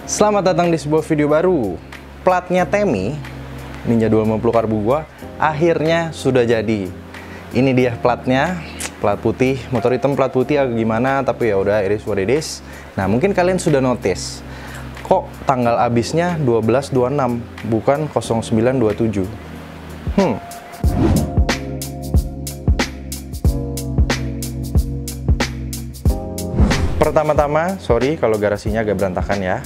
Selamat datang di sebuah video baru. Platnya Temi Ninja 250 karbu gua akhirnya sudah jadi. Ini dia platnya, plat putih. Motor hitam plat putih agak gimana, tapi ya udah, it is what it is. Nah, mungkin kalian sudah notice kok tanggal habisnya 12/26 bukan 09/27. Pertama-tama, sorry kalau garasinya agak berantakan ya.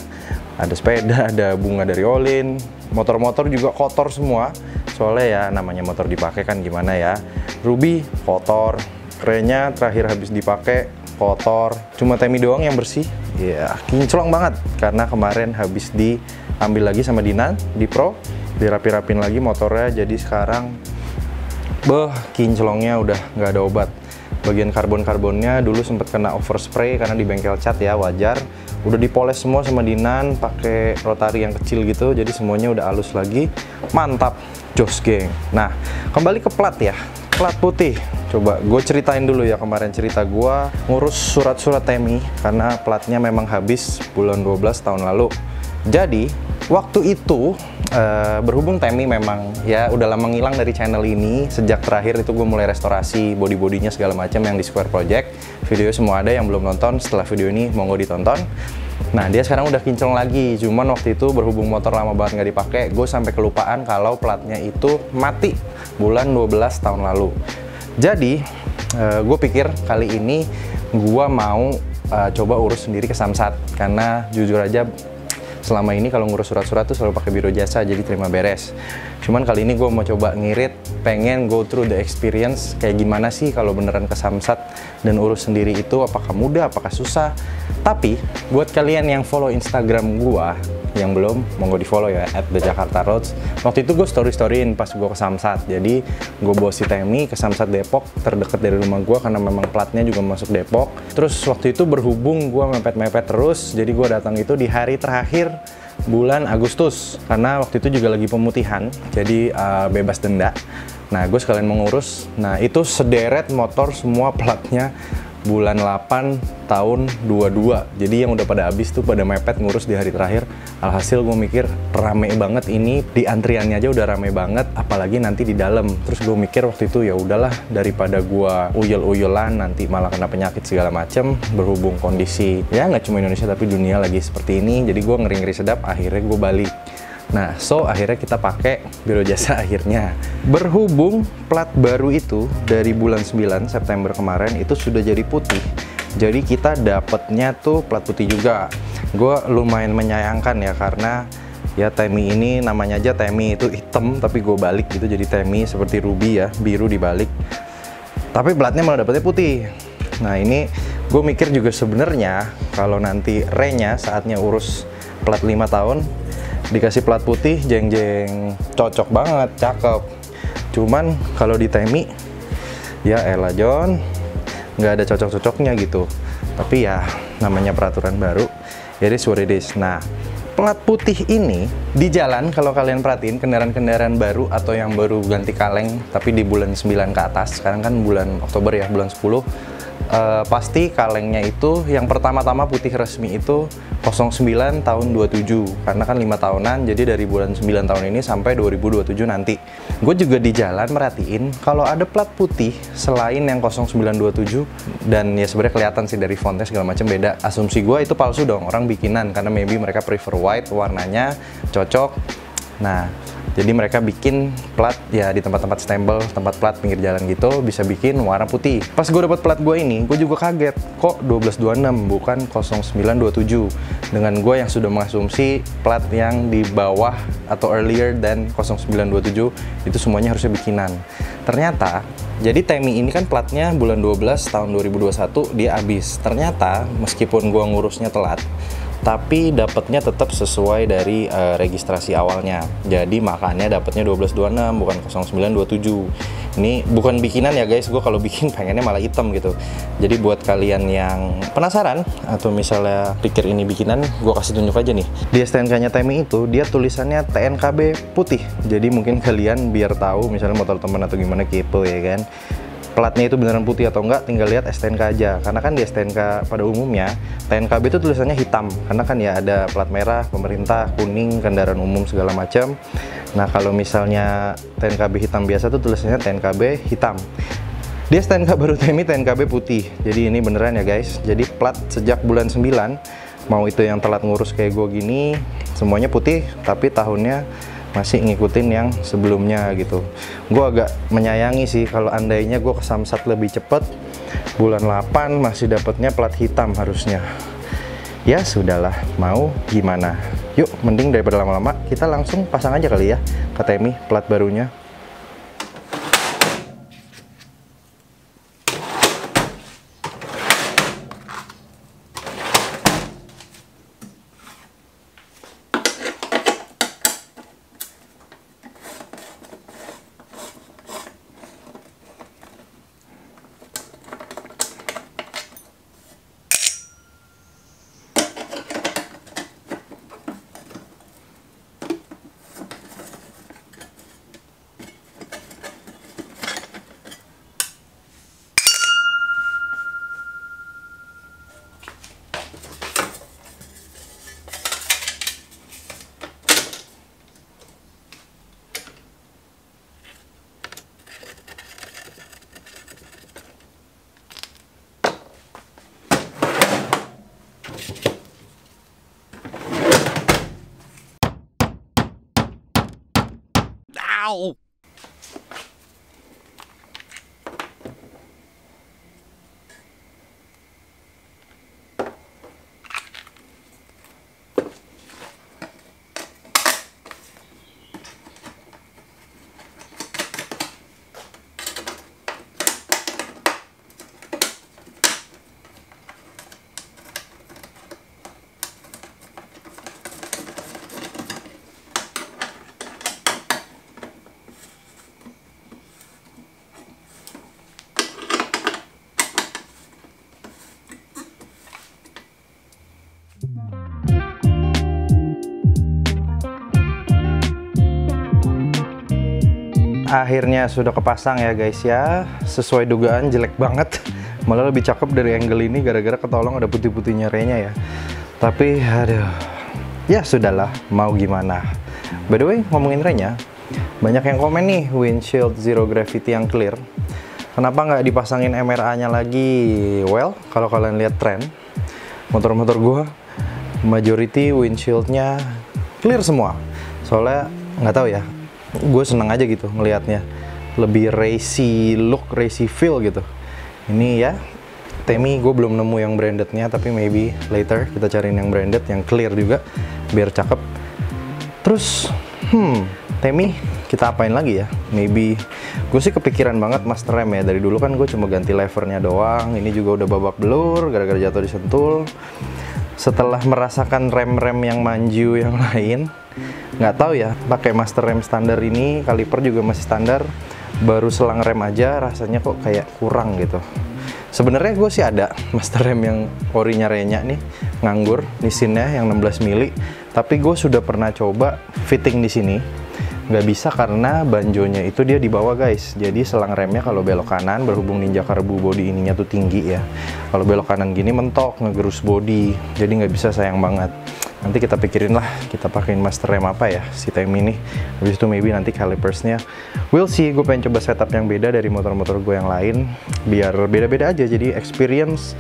Ada sepeda, ada bunga dari Olin, motor-motor juga kotor semua. Soalnya ya namanya motor dipakai kan gimana ya. Ruby kotor, kerennya terakhir habis dipakai kotor. Cuma Temi doang yang bersih. Ya, kinclong banget karena kemarin habis diambil lagi sama Dinan di Pro, dirapi-rapin lagi motornya. Jadi sekarang kinclongnya udah nggak ada obat. Bagian karbon-karbonnya dulu sempat kena overspray karena di bengkel cat ya, wajar. Udah dipoles semua sama Dinan pakai rotari yang kecil gitu, jadi semuanya udah halus lagi. Mantap, jos geng. Nah, kembali ke plat ya, plat putih. Coba gue ceritain dulu ya, kemarin cerita gue ngurus surat-surat Temi karena platnya memang habis bulan 12 tahun lalu. Jadi waktu itu berhubung Temi memang ya udah lama ngilang dari channel ini. Sejak terakhir itu gue mulai restorasi body-bodinya segala macam yang di Square Project. Video semua ada, yang belum nonton setelah video ini monggo ditonton. Nah, dia sekarang udah kinclong lagi. Cuman waktu itu berhubung motor lama banget nggak dipakai, gue sampai kelupaan kalau platnya itu mati bulan 12 tahun lalu. Jadi gue pikir kali ini gue mau coba urus sendiri ke Samsat, karena jujur aja selama ini kalau ngurus surat-surat tuh selalu pakai biro jasa, jadi terima beres. Cuman kali ini gue mau coba ngirit, pengen go through the experience kayak gimana sih kalau beneran ke Samsat dan urus sendiri itu, apakah mudah, apakah susah. Tapi buat kalian yang follow Instagram gue, yang belum, monggo di follow ya, @thejakartaroads. Waktu itu gue storyin pas gue ke Samsat. Jadi gue bawa si Temi ke Samsat Depok, terdekat dari rumah gue karena memang platnya juga masuk Depok. Terus waktu itu berhubung gue mepet-mepet terus, jadi gue datang itu di hari terakhir bulan Agustus karena waktu itu juga lagi pemutihan, jadi bebas denda. Nah, gue sekalian mau ngurus. Nah, itu sederet motor semua platnya bulan 8 tahun 22. Jadi yang udah pada habis tuh pada mepet ngurus di hari terakhir. Alhasil gue mikir rame banget ini, di antriannya aja udah rame banget, apalagi nanti di dalam. Terus gue mikir waktu itu ya udahlah, daripada gue uyel-uyelan nanti malah kena penyakit segala macem. Berhubung kondisi ya nggak cuma Indonesia tapi dunia lagi seperti ini, jadi gue ngeri-ngeri sedap, akhirnya gue balik. Nah, akhirnya kita pakai biro jasa akhirnya. Berhubung plat baru itu dari bulan 9 September kemarin itu sudah jadi putih. Jadi kita dapetnya tuh plat putih juga. Gue lumayan menyayangkan ya, karena ya Temi ini namanya aja Temi, itu hitam tapi gue balik gitu jadi Temi seperti Ruby ya, biru dibalik. Tapi platnya malah dapetnya putih. Nah, ini gue mikir juga sebenarnya kalau nanti re-nya saatnya urus plat 5 tahun dikasih plat putih, jeng-jeng, cocok banget, cakep. Cuman kalau di Temi ya elah John, nggak ada cocok-cocoknya gitu. Tapi ya namanya peraturan baru, it is what it is. Nah, plat putih ini di jalan kalau kalian perhatiin kendaraan-kendaraan baru atau yang baru ganti kaleng tapi di bulan 9 ke atas, sekarang kan bulan Oktober ya, bulan 10, pasti kalengnya itu yang pertama-tama putih resmi itu 09 tahun 27, karena kan 5 tahunan, jadi dari bulan 9 tahun ini sampai 2027 nanti. Gue juga di jalan merhatiin kalau ada plat putih selain yang 0927, dan ya sebenarnya kelihatan sih dari fontnya segala macam beda. Asumsi gue itu palsu dong, orang bikinan, karena maybe mereka prefer white, warnanya cocok. Nah, jadi mereka bikin plat ya di tempat-tempat stempel, tempat plat pinggir jalan gitu, bisa bikin warna putih. Pas gue dapat plat gue ini, gue juga kaget. Kok 1226 bukan 0927? Dengan gue yang sudah mengasumsi plat yang di bawah atau earlier than 0927 itu semuanya harusnya bikinan. Ternyata, jadi Temi ini kan platnya bulan 12 tahun 2021 dia habis. Ternyata meskipun gue ngurusnya telat, tapi dapatnya tetap sesuai dari registrasi awalnya. Jadi makanya dapatnya 1226 bukan 0927. Ini bukan bikinan ya guys, gue kalau bikin pengennya malah hitam gitu. Jadi buat kalian yang penasaran atau misalnya pikir ini bikinan, gue kasih tunjuk aja nih. Di STNK-nya Temi itu dia tulisannya TNKB putih. Jadi mungkin kalian biar tahu misalnya motor teman atau gimana kepo ya kan. platnya itu beneran putih atau enggak, tinggal lihat STNK aja. Karena kan di STNK pada umumnya TNKB itu tulisannya hitam, karena kan ya ada plat merah pemerintah, kuning kendaraan umum segala macam. Nah kalau misalnya TNKB hitam biasa tuh tulisannya TNKB hitam. Dia STNK baru TMI TNKB putih. Jadi ini beneran ya guys. Jadi plat sejak bulan 9, mau itu yang telat ngurus kayak gue gini, semuanya putih, tapi tahunnya masih ngikutin yang sebelumnya gitu. Gue agak menyayangi sih kalau andainya gue kesamsat lebih cepet, bulan 8 masih dapetnya plat hitam harusnya. Ya sudahlah, mau gimana. Yuk, mending daripada lama-lama, kita langsung pasang aja kali ya ke TMI plat barunya. Ow! Akhirnya sudah kepasang ya guys ya. Sesuai dugaan jelek banget. Malah lebih cakep dari angle ini gara-gara ketolong ada putih-putihnya renya ya. Tapi aduh, ya sudahlah, mau gimana. By the way, ngomongin renya, banyak yang komen nih windshield zero gravity yang clear, kenapa nggak dipasangin MRA-nya lagi? Well, kalau kalian lihat tren motor-motor gua, majority windshieldnya clear semua. Soalnya nggak tahu ya, gue seneng aja gitu ngelihatnya, lebih racy look, racy feel gitu. Ini ya TMI gue belum nemu yang brandednya, tapi maybe later kita cariin yang branded yang clear juga biar cakep. Terus TMI kita apain lagi ya? Maybe gue sih kepikiran banget master rem ya. Dari dulu kan gue cuma ganti levernya doang, ini juga udah babak belur gara-gara jatuh di Sentul. Setelah merasakan rem-rem yang manju yang lain, nggak tahu ya, pakai master rem standar ini, kaliper juga masih standar, baru selang rem aja rasanya kok kayak kurang gitu. Sebenarnya gue sih ada master rem yang orinya renya nih, nganggur Nissinnya yang 16 mili, tapi gue sudah pernah coba fitting di sini, nggak bisa karena banjonya itu dia di bawah guys. Jadi selang remnya kalau belok kanan, berhubung Ninja Karbu body ininya tuh tinggi ya, kalau belok kanan gini mentok, ngegerus body, jadi nggak bisa, sayang banget. Nanti kita pikirin lah, kita pakein master rem apa ya si TMI ini. Habis itu maybe nanti calipersnya we'll see. Gue pengen coba setup yang beda dari motor-motor gue yang lain, biar beda-beda aja, jadi experience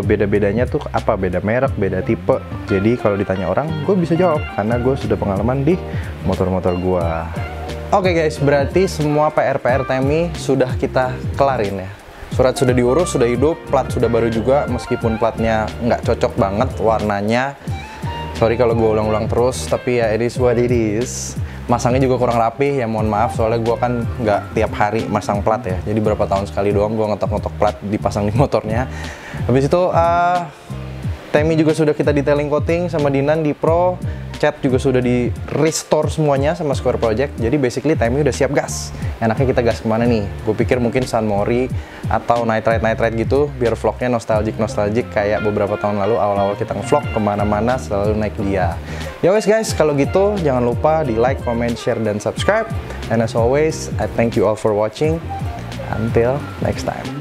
beda-bedanya tuh apa, beda merek, beda tipe. Jadi kalau ditanya orang, gue bisa jawab karena gue sudah pengalaman di motor-motor gue. Oke guys, berarti semua PR-PR TMI sudah kita kelarin ya. Surat sudah diurus, sudah hidup, plat sudah baru juga, meskipun platnya nggak cocok banget warnanya. Sorry kalau gue ulang-ulang terus, tapi ya it is what it is. Masangnya juga kurang rapi, ya mohon maaf, soalnya gue kan nggak tiap hari masang plat ya. Jadi berapa tahun sekali doang gue ngetok-ngetok plat dipasang di motornya. Habis itu TMI juga sudah kita detailing coating sama Dinan di Pro. Cat juga sudah di restore semuanya sama Square Project. Jadi basically TMI udah siap gas. Enaknya kita gas kemana nih? Gue pikir mungkin San Mori atau Night Ride gitu, biar vlognya nostalgic kayak beberapa tahun lalu awal-awal kita ngevlog kemana-mana selalu naik dia. Ya wes guys, kalau gitu jangan lupa di like, comment, share, dan subscribe. And as always, I thank you all for watching. Until next time.